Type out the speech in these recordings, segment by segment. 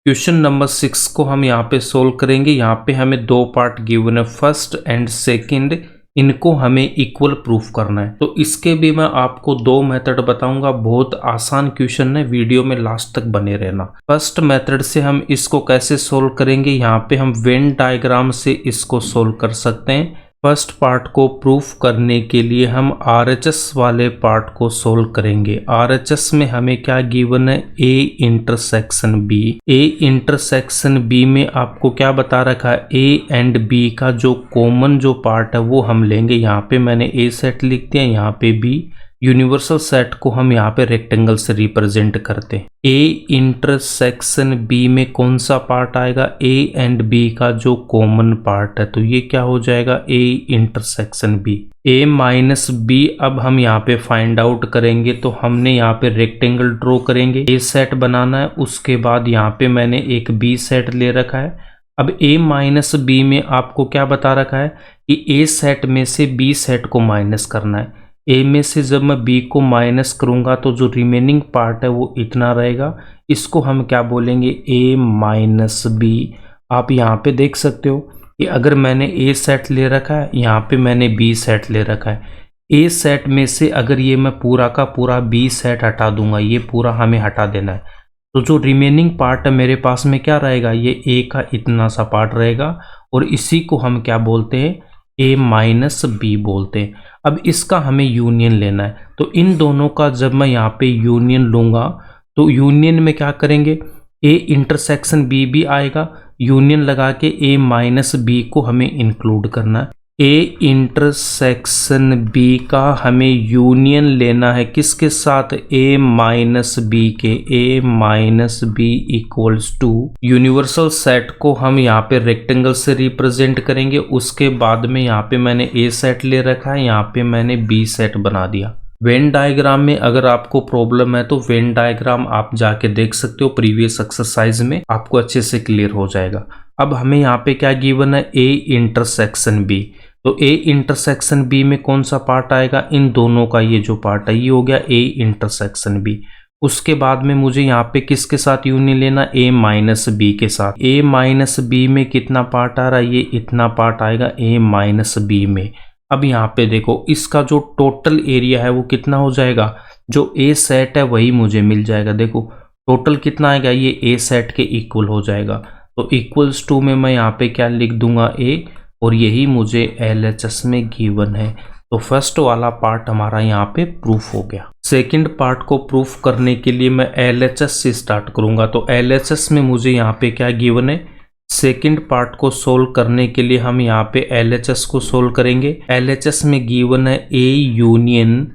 Question number 6 को हम यहाँ पे सोल्व करेंगे। यहाँ पे हमें दो पार्ट गिवन है, फर्स्ट एंड सेकंड, इनको हमें इक्वल प्रूफ करना है। तो इसके भी मैं आपको दो मेथड बताऊंगा, बहुत आसान क्वेश्चन है, वीडियो में लास्ट तक बने रहना। फर्स्ट मेथड से हम इसको कैसे सोल्व करेंगे, यहाँ पे हम वेन डायग्राम से इसको सोल्व कर सकते हैं। फर्स्ट पार्ट को प्रूफ करने के लिए हम RHS वाले पार्ट को सोल्व करेंगे। RHS में हमें क्या गिवन है, A intersection B। A intersection B में आपको क्या बता रखा है, A एंड B का जो कॉमन जो पार्ट है वो हम लेंगे। यहाँ पे मैंने A सेट लिख दिया, यहाँ पे B। यूनिवर्सल सेट को हम यहाँ पे रेक्टेंगल से रिप्रेजेंट करते हैं। A इंटरसेक्शन B में कौन सा पार्ट आएगा, A एंड B का जो कॉमन पार्ट है, तो ये क्या हो जाएगा, A intersection B। A minus B अब हम यहाँ पे फाइंड आउट करेंगे। तो हमने यहाँ पे रेक्टेंगल ड्रॉ करेंगे, A सेट बनाना है, उसके बाद यहाँ पे मैंने एक B सेट ले रखा है। अब A माइनस B में आपको क्या बता रखा है कि A सेट में से B सेट को माइनस करना है। A में से जब मैं B को माइनस करूंगा तो जो रिमेनिंग पार्ट है वो इतना रहेगा, इसको हम क्या बोलेंगे, A माइनस B। आप यहाँ पे देख सकते हो कि अगर मैंने A सेट ले रखा है, यहाँ पे मैंने B सेट ले रखा है। A सेट में से अगर ये मैं पूरा का पूरा B सेट हटा दूंगा, ये पूरा हमें हटा देना है, तो जो रिमेनिंग पार्ट है मेरे पास में क्या रहेगा, ये A का इतना सा पार्ट रहेगा, और इसी को हम क्या बोलते हैं, A माइनस B बोलते हैं। अब इसका हमें यूनियन लेना है। तो इन दोनों का जब मैं यहाँ पे यूनियन लूँगा तो यूनियन में क्या करेंगे, A इंटरसेक्शन B भी आएगा, यूनियन लगा के A माइनस B को हमें इंक्लूड करना है। A इंटरसेक्शन B का हमें यूनियन लेना है किसके साथ, A माइनस B के। A minus B equals to universal set को हम यहाँ पे रेक्टेंगल से रिप्रेजेंट करेंगे। उसके बाद में यहाँ पे मैंने A सेट ले रखा है, यहाँ पे मैंने B सेट बना दिया। वेन डायग्राम में अगर आपको प्रॉब्लम है तो वेन डायग्राम आप जाके देख सकते हो, प्रीवियस एक्सरसाइज में आपको अच्छे से क्लियर हो जाएगा। अब हमें यहाँ पे क्या गिवन है, A इंटरसेक्शन B। तो A इंटरसेक्शन B में कौन सा पार्ट आएगा, इन दोनों का ये जो पार्ट है ये हो गया A इंटरसेक्शन B। उसके बाद में मुझे यहाँ पे किसके साथ यूनियन लेना, A माइनस B के साथ। A माइनस B में कितना पार्ट आ रहा है, ये इतना पार्ट आएगा A माइनस B में। अब यहाँ पे देखो, इसका जो टोटल एरिया है वो कितना हो जाएगा, जो A सेट है वही मुझे मिल जाएगा। देखो टोटल कितना आएगा, ये A सेट के इक्वल हो जाएगा। तो इक्वल्स टू में मैं यहाँ पे क्या लिख दूंगा, A, और यही मुझे LHS में गिवन है। तो फर्स्ट वाला पार्ट हमारा यहाँ पे प्रूफ हो गया। सेकंड पार्ट को प्रूफ करने के लिए मैं LHS से स्टार्ट करूंगा। तो LHS में मुझे यहाँ पे क्या गिवन है, सेकंड पार्ट को सोल्व करने के लिए हम यहाँ पे LHS को सोल्व करेंगे। LHS में गिवन है A union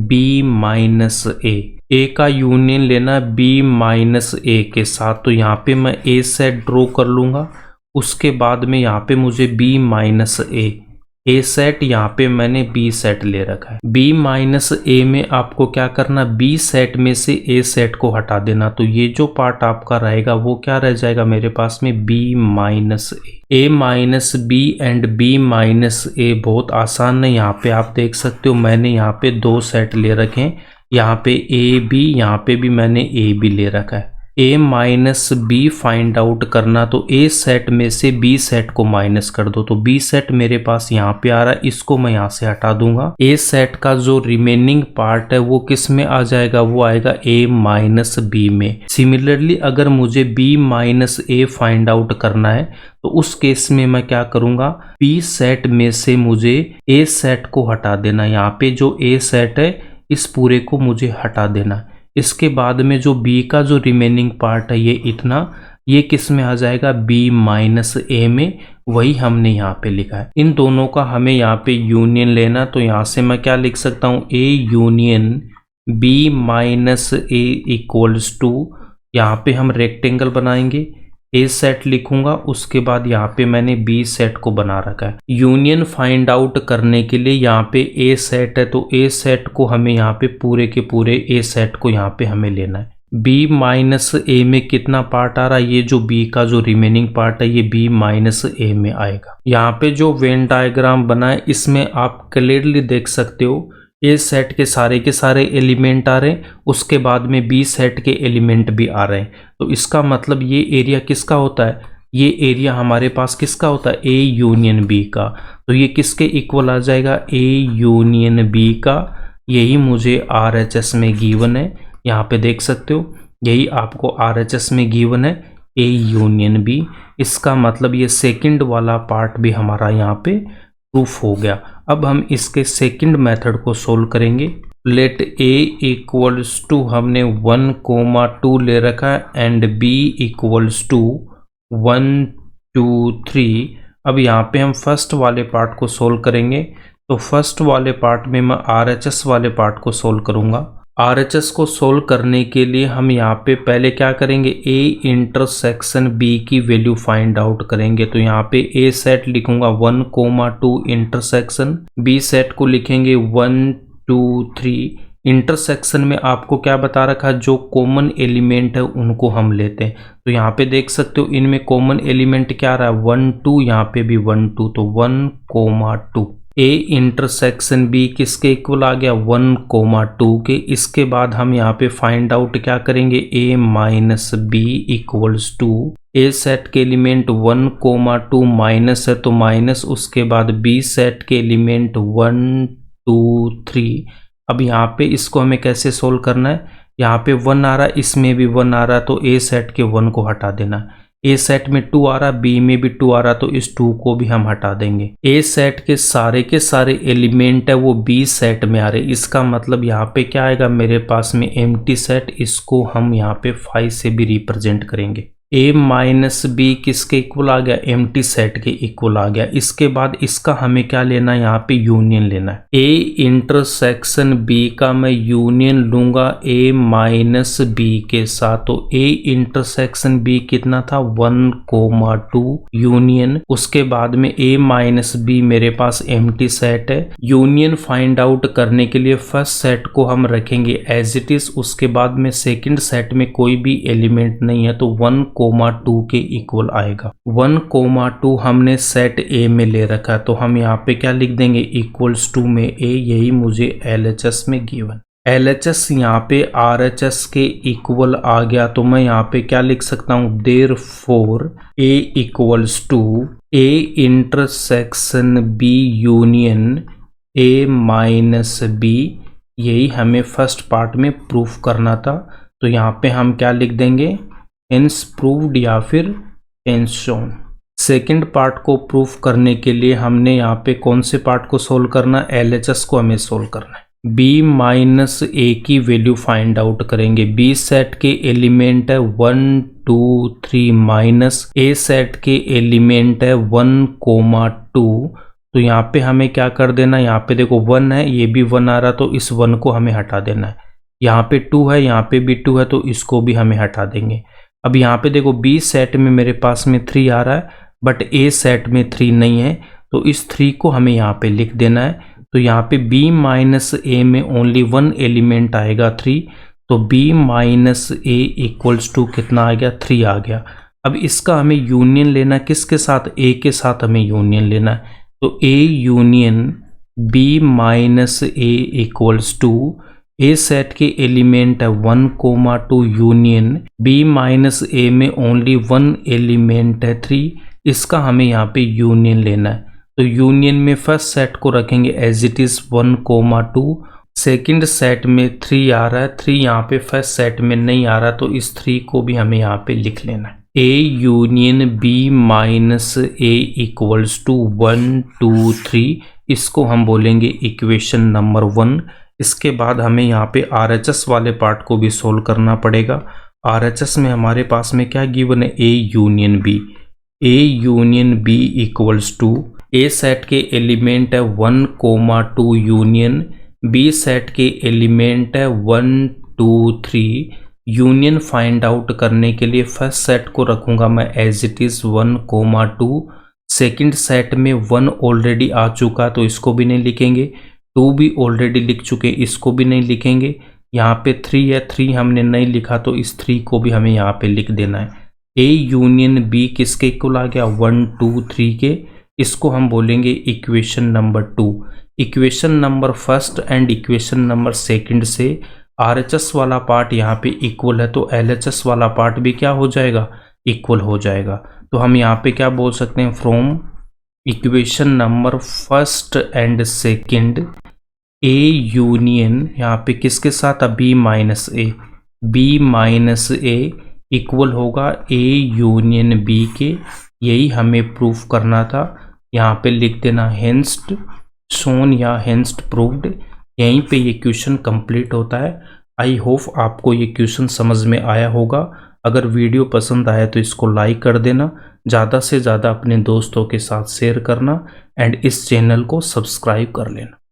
B minus A का यूनियन लेना B माइनस A के साथ। तो यहाँ पे मैं A सेट ड्रॉ कर लूँगा, उसके बाद में यहाँ पे मुझे B माइनस A सेट, यहाँ पे मैंने B सेट ले रखा है। B माइनस A में आपको क्या करना, B सेट में से A सेट को हटा देना। तो ये जो पार्ट आपका रहेगा वो क्या रह जाएगा मेरे पास में, B minus A minus B and B minus A। बहुत आसान है, यहाँ पे आप देख सकते हो मैंने यहाँ पे दो सेट ले रखे हैं, यहाँ पे A B, यहाँ पे भी मैंने A B ले रखा है। A minus B find out करना, तो A सेट में से B सेट को माइनस कर दो। तो B सेट मेरे पास यहाँ पे आ रहा है, इसको मैं यहाँ से हटा दूंगा। A सेट का जो रिमेनिंग पार्ट है वो किस में आ जाएगा, वो आएगा A माइनस B में। सिमिलरली अगर मुझे B minus A find out करना है तो उस केस में मैं क्या करूंगा, B सेट में से मुझे A सेट को हटा देना। यहाँ पे जो A सेट है इस पूरे को मुझे हटा देना। इसके बाद में जो B का जो रिमेनिंग पार्ट है ये इतना, ये किस में आ जाएगा, B माइनस A में, वही हमने यहाँ पे लिखा है। इन दोनों का हमें यहाँ पे यूनियन लेना। तो यहाँ से मैं क्या लिख सकता हूँ, A union B minus A equals to, यहाँ पे हम रेक्टेंगल बनाएंगे, A सेट लिखूंगा, उसके बाद यहाँ पे मैंने B सेट को बना रखा है। यूनियन फाइंड आउट करने के लिए यहाँ पे A सेट है, तो A सेट को हमें यहाँ पे पूरे के पूरे A सेट को यहाँ पे हमें लेना है। B माइनस A में कितना पार्ट आ रहा है, ये जो B का जो रिमेनिंग पार्ट है ये B माइनस A में आएगा। यहाँ पे जो वेन डायग्राम बना है इसमें आप क्लियरली देख सकते हो ए सेट के सारे एलिमेंट आ रहे हैं, उसके बाद में बी सेट के एलिमेंट भी आ रहे हैं। तो इसका मतलब ये एरिया किसका होता है, ये एरिया हमारे पास किसका होता है, ए यूनियन बी का। तो ये किसके इक्वल आ जाएगा, ए यूनियन बी का। यही मुझे RHS में गिवन है, यहाँ पे देख सकते हो, यही आपको RHS में गिवन है, ए यूनियन बी। इसका मतलब ये सेकंड वाला पार्ट भी हमारा यहाँ पे प्रूफ हो गया। अब हम इसके सेकंड मेथड को सोल्व करेंगे। लेट ए इक्वल्स टू हमने 1,2 ले रखा है एंड बी इक्वल्स टू 1 2 3। अब यहाँ पे हम फर्स्ट वाले पार्ट को सोल्व करेंगे। तो फर्स्ट वाले पार्ट में मैं RHS वाले पार्ट को सोल्व करूँगा। RHS को सोल्व करने के लिए हम यहाँ पे पहले क्या करेंगे, ए इंटरसेक्शन बी की वैल्यू फाइंड आउट करेंगे। तो यहाँ पे ए सेट लिखूंगा 1,2 इंटरसेक्शन, बी सेट को लिखेंगे 1 2 3। इंटरसेक्शन में आपको क्या बता रखा है, जो कॉमन एलिमेंट है उनको हम लेते हैं। तो यहाँ पे देख सकते हो इनमें कॉमन एलिमेंट क्या आ रहा है, 1 2, यहाँ पे भी 1 2, तो 1,2। ए इंटरसेक्शन बी किसके इक्वल आ गया, 1,2 के। इसके बाद हम यहाँ पे फाइंड आउट क्या करेंगे, A minus B equals to, A set के एलिमेंट 1,2 माइनस है तो माइनस, उसके बाद बी सेट के एलिमेंट 1 2 3। अब यहाँ पे इसको हमें कैसे सोल्व करना है, यहाँ पे 1 आ रहा है, इसमें भी 1 आ रहा है, तो ए सेट के 1 को हटा देना है। ए सेट में 2 आ रहा, बी में भी 2 आ रहा, तो इस 2 को भी हम हटा देंगे। ए सेट के सारे एलिमेंट है वो बी सेट में आ रहे। इसका मतलब यहाँ पे क्या आएगा, मेरे पास में एम्प्टी सेट, इसको हम यहाँ पे 5 से भी रिप्रेजेंट करेंगे। ए माइनस बी किसके इक्वल आ गया, एम्प्टी सेट के इक्वल आ गया। इसके बाद इसका हमें क्या लेना है, यहाँ पे यूनियन लेना है। ए इंटरसेक्शन बी का मैं यूनियन लूंगा ए माइनस बी के साथ। तो ए इंटरसेक्शन बी कितना था, 1,2 यूनियन, उसके बाद में ए माइनस बी मेरे पास एम्प्टी सेट है। यूनियन फाइंड आउट करने के लिए फर्स्ट सेट को हम रखेंगे एज इट इज, उसके बाद में सेकेंड सेट में कोई भी एलिमेंट नहीं है तो 1,2 के इक्वल आएगा। 1,2 हमने सेट ए में ले रखा है, तो हम यहाँ पे क्या लिख देंगे, इक्वल्स टू में ए। यही मुझे LHS में गिवन। LHS यहाँ पे RHS के इक्वल आ गया, तो मैं यहाँ पे क्या लिख सकता हूँ, therefore A equals to A intersection B union A minus B. यही हमें फर्स्ट पार्ट में प्रूफ करना था, तो यहाँ पे हम क्या लिख देंगे, हेंस प्रूव्ड या फिर हेंस शोन। सेकेंड पार्ट को प्रूफ करने के लिए हमने यहाँ पे कौन से पार्ट को सोल्व करना है, LHS को हमें सोल्व करना है। बी माइनस ए की वैल्यू फाइंड आउट करेंगे। बी सेट के एलिमेंट है 1 2 3 माइनस ए सेट के एलिमेंट है 1,2। तो यहाँ पे हमें क्या कर देना, यहाँ पे देखो 1 है, ये भी 1 आ रहा, तो इस 1 को हमें हटा देना है। यहाँ पे 2 है, यहाँ पे भी 2 है, तो इसको भी हमें हटा देंगे। अब यहाँ पे देखो बी सेट में मेरे पास में 3 आ रहा है, बट ए सेट में 3 नहीं है, तो इस 3 को हमें यहाँ पे लिख देना है। तो यहाँ पे बी माइनस ए में ओनली 1 एलिमेंट आएगा 3, तो B minus A equals to कितना आ गया, 3 आ गया। अब इसका हमें यूनियन लेना, किसके साथ, ए के साथ हमें यूनियन लेना है। तो A union B minus A equals to, A set के एलिमेंट है 1,2 यूनियन बी माइनस ए में ओनली 1 एलिमेंट है 3, इसका हमें यहाँ पे यूनियन लेना है। तो यूनियन में फर्स्ट सेट को रखेंगे as it is 1,2, second set में 3 आ रहा है, 3 यहाँ पे फर्स्ट सेट में नहीं आ रहा, तो इस 3 को भी हमें यहाँ पे लिख लेना है। A union B minus A equals to 1 2 3, इसको हम बोलेंगे इक्वेशन नंबर 1। इसके बाद हमें यहाँ पे RHS वाले पार्ट को भी सोल्व करना पड़ेगा। RHS में हमारे पास में क्या गिवन है, A union B. A union B equals to, A set के एलिमेंट है 1,2 यूनियन बी सेट के एलिमेंट है 1 2 3। यूनियन फाइंड आउट करने के लिए फर्स्ट सेट को रखूंगा मैं as it is 1,2। Second set में 1 ऑलरेडी आ चुका, तो इसको भी नहीं लिखेंगे। 2 भी ऑलरेडी लिख चुके, इसको भी नहीं लिखेंगे। यहाँ पे 3 है, 3 हमने नहीं लिखा, तो इस 3 को भी हमें यहाँ पे लिख देना है। ए यूनियन बी किसके इक्वल आ गया, 1 2 3 के। इसको हम बोलेंगे equation number 2। Equation number first and equation number second से RHS वाला पार्ट यहाँ पे इक्वल है तो LHS वाला पार्ट भी क्या हो जाएगा, इक्वल हो जाएगा। तो हम यहाँ पे क्या बोल सकते हैं, from equation number first and second A union यहाँ पे किसके साथ, B minus A, B minus A equal होगा A यूनियन B के। यही हमें प्रूफ करना था। यहाँ पे लिख देना हेंस्ड शोन या हेंस्ड प्रूव्ड। यहीं पे ये क्वेश्चन कंप्लीट होता है। आई होप आपको ये क्वेश्चन समझ में आया होगा। अगर वीडियो पसंद आया तो इसको लाइक कर देना, ज़्यादा से ज़्यादा अपने दोस्तों के साथ शेयर करना एंड इस चैनल को सब्सक्राइब कर लेना।